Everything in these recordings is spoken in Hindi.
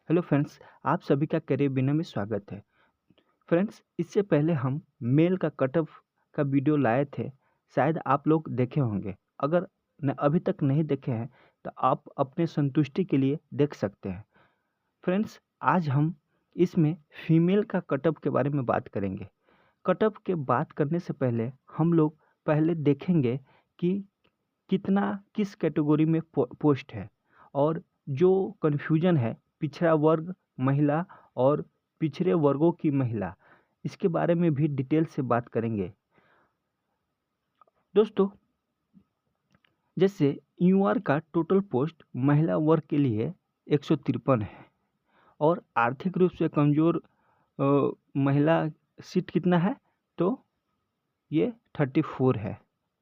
हेलो फ्रेंड्स, आप सभी का करियर बिना में स्वागत है। फ्रेंड्स, इससे पहले हम मेल का कट ऑफ का वीडियो लाए थे, शायद आप लोग देखे होंगे। अगर अभी तक नहीं देखे हैं तो आप अपने संतुष्टि के लिए देख सकते हैं। फ्रेंड्स, आज हम इसमें फीमेल का कट ऑफ के बारे में बात करेंगे। कट ऑफ के बात करने से पहले हम लोग पहले देखेंगे कि कितना किस कैटेगरी में पोस्ट है, और जो कन्फ्यूजन है पिछड़ा वर्ग महिला और पिछड़े वर्गों की महिला, इसके बारे में भी डिटेल से बात करेंगे। दोस्तों, जैसे यूआर का टोटल पोस्ट महिला वर्ग के लिए 153 है, और आर्थिक रूप से कमजोर महिला सीट कितना है, तो ये 34 है।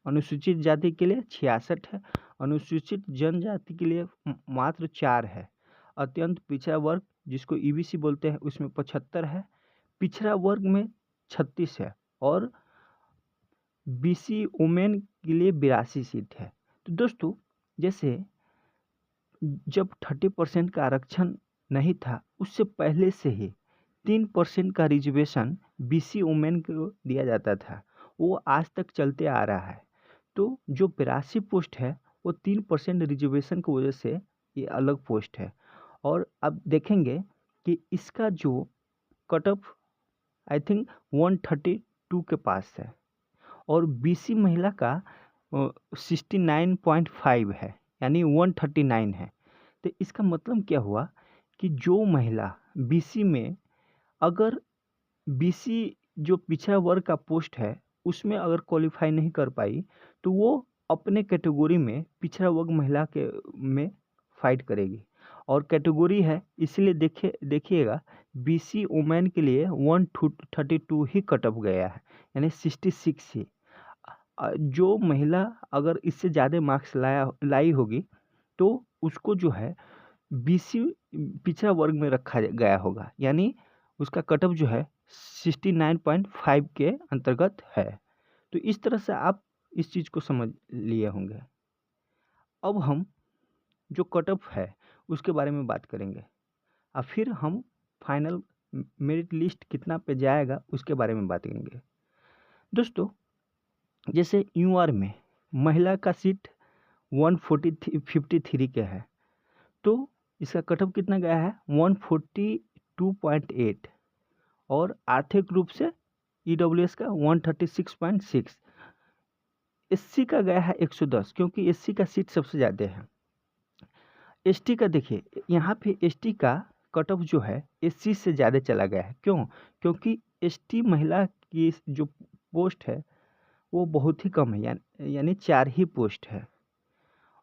अनुसूचित जाति के लिए 66 है। अनुसूचित जनजाति के लिए मात्र 4 है। अत्यंत पिछड़ा वर्ग जिसको ईबीसी बोलते हैं उसमें 75 है। पिछड़ा वर्ग में 36 है, और बीसी वुमेन के लिए 82 सीट है। तो दोस्तों, जैसे जब 30% का आरक्षण नहीं था, उससे पहले से ही 3% का रिजर्वेशन बीसी वुमेन को दिया जाता था। वो आज तक चलते आ रहा है। तो जो 82 पोस्ट है वो 3% रिजर्वेशन की वजह से ये अलग पोस्ट है। और अब देखेंगे कि इसका जो कट ऑफ आई थिंक 132 के पास है, और बीसी महिला का 69.5 है, यानी 139 है। तो इसका मतलब क्या हुआ कि जो महिला बीसी में, अगर बीसी जो पिछड़ा वर्ग का पोस्ट है उसमें अगर क्वालिफाई नहीं कर पाई, तो वो अपने कैटेगरी में पिछड़ा वर्ग महिला के में फाइट करेगी। और कैटेगरी है इसलिए देखिएगा, बीसी वुमेन के लिए 132 ही कट ऑफ गया है, यानी 66 ही। जो महिला अगर इससे ज़्यादा मार्क्स लाई होगी तो उसको जो है बीसी पिछड़ा वर्ग में रखा गया होगा, यानी उसका कट ऑफ जो है 69.5 के अंतर्गत है। तो इस तरह से आप इस चीज़ को समझ लिए होंगे। अब हम जो कट ऑफ है उसके बारे में बात करेंगे, और फिर हम फाइनल मेरिट लिस्ट कितना पे जाएगा उसके बारे में बात करेंगे। दोस्तों, जैसे यूआर में महिला का सीट 153 के है, तो इसका कट ऑफ कितना गया है 142.8, और आर्थिक रूप से ईडब्ल्यूएस का 136.6। एससी का गया है 110, क्योंकि एससी का सीट सबसे ज़्यादा है। एसटी का देखिए, यहाँ पे एसटी का कट ऑफ जो है एससी से ज़्यादा चला गया है। क्यों? क्योंकि एसटी महिला की जो पोस्ट है वो बहुत ही कम है, यानी 4 ही पोस्ट है।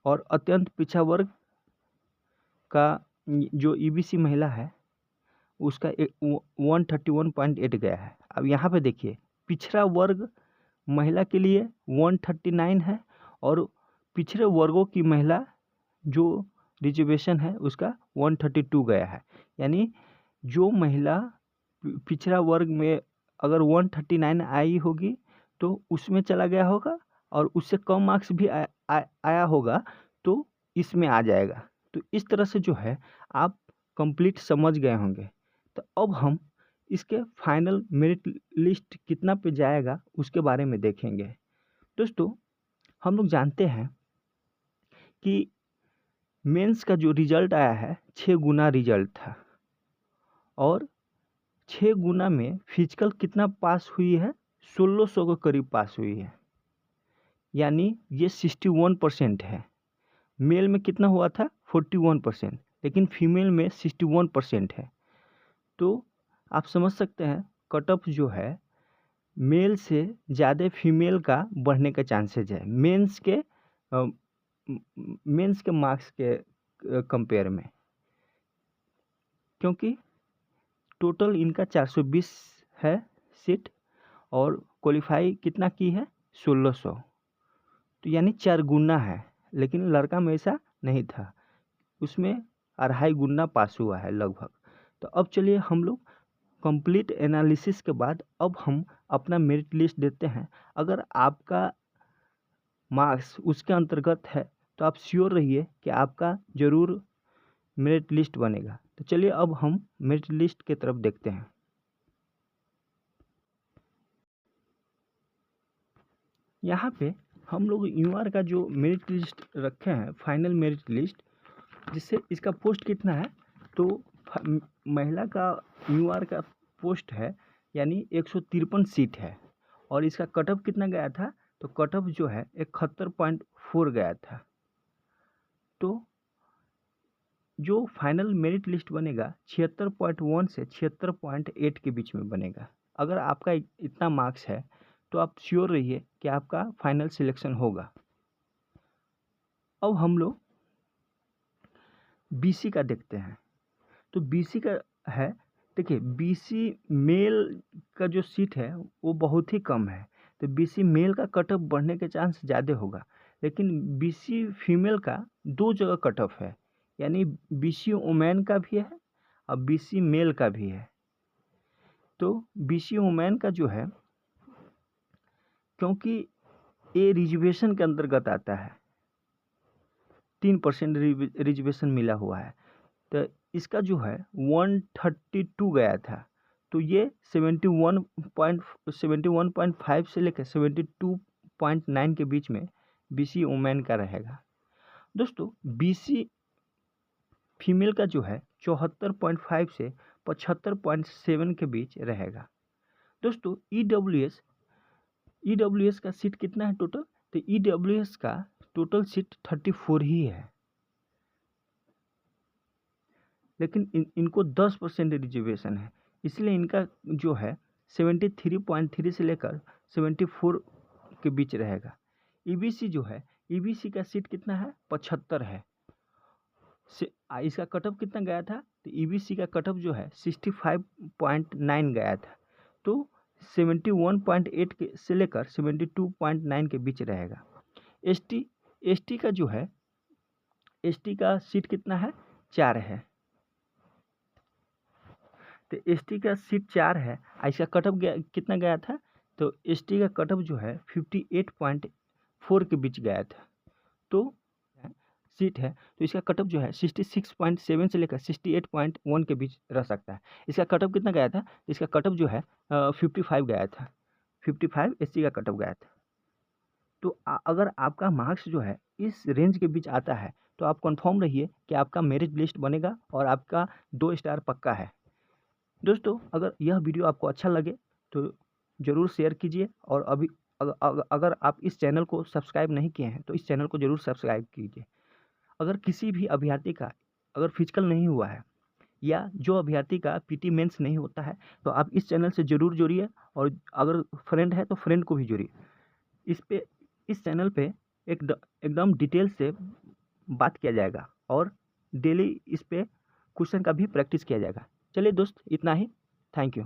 और अत्यंत पिछड़ा वर्ग का जो ईबीसी महिला है उसका 131.8 गया है। अब यहाँ पे देखिए, पिछड़ा वर्ग महिला के लिए 139 है, और पिछड़े वर्गों की महिला जो रिजर्वेशन है उसका 132 गया है। यानी जो महिला पिछड़ा वर्ग में अगर 139 आई होगी तो उसमें चला गया होगा, और उससे कम मार्क्स भी आया होगा तो इसमें आ जाएगा। तो इस तरह से जो है आप कंप्लीट समझ गए होंगे। तो अब हम इसके फाइनल मेरिट लिस्ट कितना पे जाएगा उसके बारे में देखेंगे। दोस्तों, हम लोग जानते हैं कि मेंस का जो रिजल्ट आया है 6 गुना रिजल्ट था, और 6 गुना में फिजिकल कितना पास हुई है, 1600 के करीब पास हुई है, यानी ये 61% है। मेल में कितना हुआ था 41%, लेकिन फीमेल में 61% है। तो आप समझ सकते हैं कट ऑफ जो है मेल से ज़्यादा फीमेल का बढ़ने का चांसेज है, मेंस के मार्क्स के कंपेयर में, क्योंकि टोटल इनका 420 है सीट, और क्वालिफाई कितना की है 1600, तो यानी 4 गुना है। लेकिन लड़का में ऐसा नहीं था, उसमें 2.5 गुना पास हुआ है लगभग। तो अब चलिए हम लोग कंप्लीट एनालिसिस के बाद अब हम अपना मेरिट लिस्ट देते हैं। अगर आपका मार्क्स उसके अंतर्गत है तो आप श्योर रहिए कि आपका ज़रूर मेरिट लिस्ट बनेगा। तो चलिए अब हम मेरिट लिस्ट की तरफ देखते हैं। यहाँ पे हम लोग यूआर का जो मेरिट लिस्ट रखे हैं, फाइनल मेरिट लिस्ट, जिससे इसका पोस्ट कितना है, तो महिला का यूआर का पोस्ट है यानी 153 सीट है, और इसका कटअप कितना गया था, तो कटअप जो है 71.4 गया था। तो जो फाइनल मेरिट लिस्ट बनेगा 76.1 से 76.8 के बीच में बनेगा। अगर आपका इतना मार्क्स है तो आप श्योर रहिए कि आपका फाइनल सिलेक्शन होगा। अब हम लोग बीसी का देखते हैं। तो बीसी का है, देखिए बीसी मेल का जो सीट है वो बहुत ही कम है, तो बीसी मेल का कटअप बढ़ने के चांस ज़्यादा होगा, लेकिन बीसी फीमेल का 2 जगह कटअप है, यानी बीसी वुमेन का भी है और बीसी मेल का भी है। तो बीसी वुमेन का जो है, क्योंकि ये रिजर्वेशन के अंतर्गत आता है, 3% रिजर्वेशन मिला हुआ है, तो इसका जो है 132 गया था, तो ये 71.5 से लेकर 72.9 के बीच में बीसी वुमेन का रहेगा। दोस्तों बीसी फीमेल का जो है 74.5 से 75.7 के बीच रहेगा। दोस्तों ईडब्ल्यूएस का सीट कितना है टोटल, तो ईडब्ल्यूएस का टोटल सीट 34 ही है, लेकिन इनको 10% रिजर्वेशन है, इसलिए इनका जो है 73.3 से लेकर 74 के बीच रहेगा। ईबीसी जो है, ईबीसी का सीट कितना है, 75 है। इसका कटअप कितना गया था, तो ईबीसी का कटअप जो है 65.9 गया था, तो 71.8 से लेकर 72.9 के बीच रहेगा। एसटी का जो है, एसटी का सीट कितना है, 4 है, तो एसटी का सीट 4 है। इसका कटअप कितना गया था, तो एसटी का कटअप जो है 58.4 के बीच गया था, तो सीट है, तो इसका कटअप जो है 66.7 से लेकर 68.1 के बीच रह सकता है। इसका कटअप कितना गया था, इसका कटअप जो है 55 गया था, 55 एसटी का कटअप गया था। तो अगर आपका मार्क्स जो है इस रेंज के बीच आता है तो आप कंफर्म रहिए कि आपका मेरिट लिस्ट बनेगा और आपका 2 स्टार पक्का है। दोस्तों अगर यह वीडियो आपको अच्छा लगे तो ज़रूर शेयर कीजिए, और अभी अगर आप इस चैनल को सब्सक्राइब नहीं किए हैं तो इस चैनल को ज़रूर सब्सक्राइब कीजिए। अगर किसी भी अभ्यर्थी का अगर फिजिकल नहीं हुआ है या जो अभ्यर्थी का पीटी मेंस नहीं होता है तो आप इस चैनल से ज़रूर जुड़िए, और अगर फ्रेंड है तो फ्रेंड को भी जुड़िए। इस चैनल पे एकदम डिटेल से बात किया जाएगा और डेली इस पे क्वेश्चन का भी प्रैक्टिस किया जाएगा। चलिए दोस्त, इतना ही। Thank you.